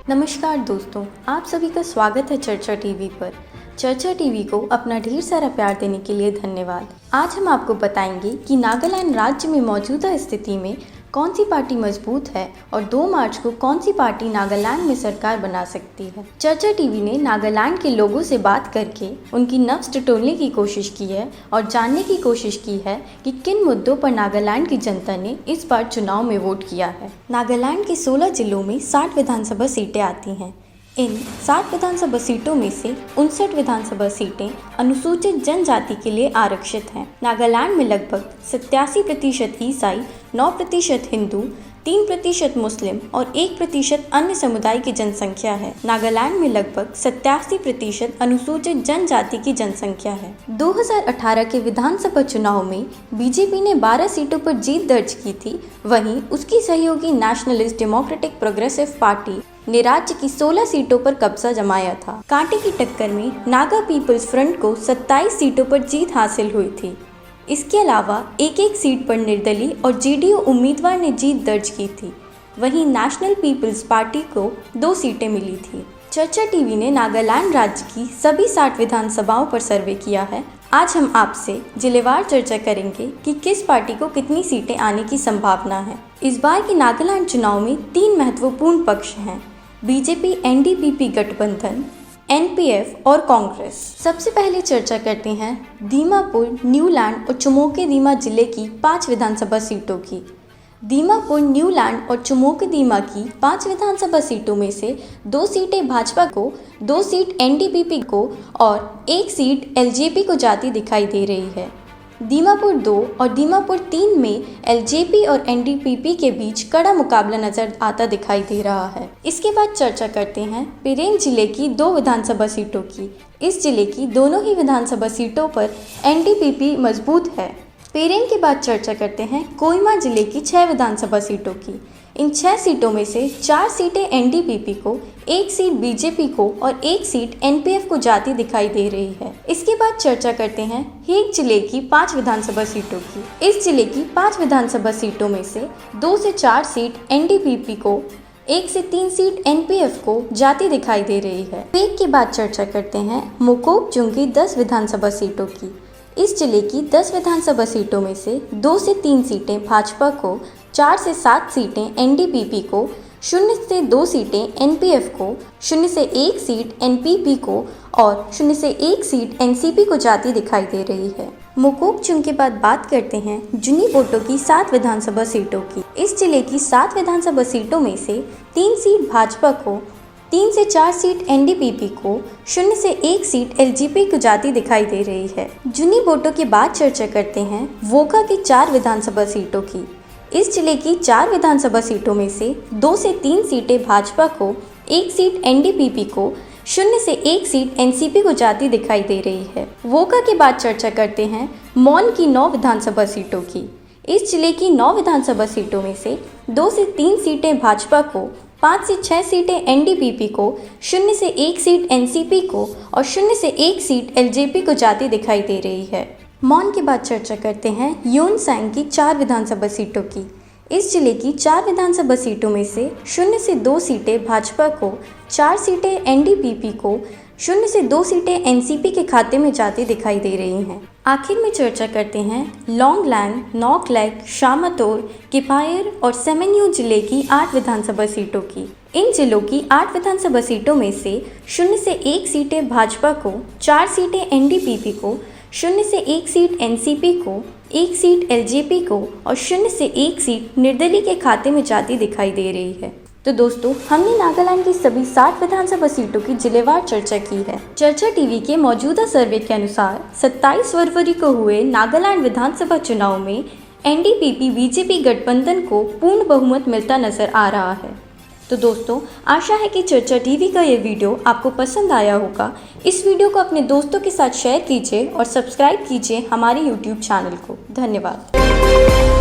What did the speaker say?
नमस्कार दोस्तों, आप सभी का स्वागत है चर्चा टीवी पर। चर्चा टीवी को अपना ढेर सारा प्यार देने के लिए धन्यवाद। आज हम आपको बताएंगे कि नागालैंड राज्य में मौजूदा स्थिति में कौन सी पार्टी मजबूत है और 2 मार्च को कौन सी पार्टी नागालैंड में सरकार बना सकती है। चर्चा टीवी ने नागालैंड के लोगों से बात करके उनकी नब्ज टटोलने की कोशिश की है और जानने की कोशिश की है कि किन मुद्दों पर नागालैंड की जनता ने इस बार चुनाव में वोट किया है। नागालैंड के 16 जिलों में 60 विधानसभा सीटें आती हैं। इन 60 विधानसभा सीटों में से 59 विधानसभा सीटें अनुसूचित जनजाति के लिए आरक्षित हैं। नागालैंड में लगभग 87% ईसाई, 9% हिंदू, 3% मुस्लिम और 1% अन्य समुदाय की जनसंख्या है। नागालैंड में लगभग 87% अनुसूचित जनजाति की जनसंख्या है। 2018 के विधानसभा चुनाव में बीजेपी ने 12 सीटों पर जीत दर्ज की थी। वहीं उसकी सहयोगी नेशनलिस्ट डेमोक्रेटिक प्रोग्रेसिव पार्टी ने राज्य की 16 सीटों पर कब्जा जमाया था। कांटे की टक्कर में नागा पीपल्स फ्रंट को 27 सीटों पर जीत हासिल हुई थी। इसके अलावा एक सीट पर निर्दलीय और जेडीयू उम्मीदवार ने जीत दर्ज की थी। वहीं नेशनल पीपल्स पार्टी को 2 सीटें मिली थी। चर्चा टीवी ने नागालैंड राज्य की सभी 60 विधानसभाओं पर सर्वे किया है। आज हम आपसे जिलेवार चर्चा करेंगे कि किस पार्टी को कितनी सीटें आने की संभावना है। इस बार के नागालैंड चुनाव में 3 महत्वपूर्ण पक्ष हैं: बीजेपी, एनडीपीपी गठबंधन, एनपीएफ और कांग्रेस। सबसे पहले चर्चा करते हैं दीमापुर, न्यूलैंड और चुमोकेदीमा जिले की 5 विधानसभा सीटों की। दीमापुर, न्यूलैंड और चुमोकेदीमा की 5 विधानसभा सीटों में से 2 सीटें भाजपा को, 2 सीट एनडीपीपी को और 1 सीट एलजेपी को जाती दिखाई दे रही है। दीमापुर 2 और दीमापुर 3 में एलजेपी और एनडीपीपी के बीच कड़ा मुकाबला नजर आता दिखाई दे रहा है। इसके बाद चर्चा करते हैं पेरेन जिले की 2 विधानसभा सीटों की। इस जिले की दोनों ही विधानसभा सीटों पर एनडीपीपी मजबूत है। पेरेन के बाद चर्चा करते हैं कोहिमा जिले की 6 विधानसभा सीटों की। इन 6 सीटों में से 4 सीटें एनडीपीपी को, 1 सीट बीजेपी को और 1 सीट एनपीएफ को जाती दिखाई दे रही है। इसके बाद चर्चा करते हैं हेग जिले की 5 विधानसभा सीटों की। इस जिले की 5 विधानसभा सीटों में से 2 से 4 सीट एनडीपीपी को, 1 से 3 सीट एनपीएफ को जाती दिखाई दे रही है। हेग के बाद चर्चा करते हैं मोकोकचुंग की 10 विधानसभा सीटों की। इस जिले की 10 विधानसभा सीटों में से 2 से 3 सीटें भाजपा को, 4 से 7 सीटें एनडीपीपी को, 0 से 2 सीटें एनपीएफ को, 0 से 1 सीट एनपीपी को और 0 से 1 सीट एनसीपी को जाती दिखाई दे रही है। मोकोकचुंग के बाद बात करते हैं जुनी बोटो की 7 विधानसभा सीटों की। इस जिले की 7 विधानसभा सीटों में से 3 सीट भाजपा को, 3 से 4 सीट एनडीपीपी को, 0 से 1 सीट एलजेपी को जाती दिखाई दे रही है। जुनी बोटो के बाद चर्चा करते हैं वोका की 4 विधानसभा सीटों की। इस जिले की 4 विधानसभा सीटों में से 2 से 3 सीटें भाजपा को, 1 सीट एनडीपीपी को, 0 से 1 सीट एनसीपी को जाती दिखाई दे रही है। वोका के बाद चर्चा करते हैं मौन की 9 विधानसभा सीटों की। इस जिले की 9 विधानसभा सीटों में से 2 से 3 सीटें भाजपा को, 5 से 6 सीटें एनडीपीपी को, 0 से 1 सीट एनसीपी को और 0 से 1 सीट एलजेपी को जाती दिखाई दे रही है। मौन के बाद चर्चा करते हैं योनसांग की 4 विधानसभा सीटों की। इस जिले की 4 विधानसभा सीटों में से 0 से 2 सीटें भाजपा को, 4 सीटें एनडीपीपी को, 0 से 2 सीटें एनसीपी के खाते में जाती दिखाई दे रही हैं। आखिर में चर्चा करते हैं लोंगलैंग, नॉकलैक, शामातोर, किपायर और सेमेन्यू जिले की 8 विधानसभा सीटों की। इन जिलों की 8 विधानसभा सीटों में से 0 से 1 सीटें भाजपा को, 4 सीटें एनडीपीपी को, 0 से 1 सीट एनसीपी को, 1 सीट एलजेपी को और 0 से 1 सीट निर्दलीय के खाते में जाती दिखाई दे रही है। तो दोस्तों, हमने नागालैंड की सभी 60 विधानसभा सीटों की जिलेवार चर्चा की है। चर्चा टीवी के मौजूदा सर्वे के अनुसार 27 फरवरी को हुए नागालैंड विधानसभा चुनाव में एनडीपीपी बीजेपी गठबंधन को पूर्ण बहुमत मिलता नजर आ रहा है। तो दोस्तों, आशा है कि चर्चा टीवी का ये वीडियो आपको पसंद आया होगा। इस वीडियो को अपने दोस्तों के साथ शेयर कीजिए और सब्सक्राइब कीजिए हमारे यूट्यूब चैनल को। धन्यवाद।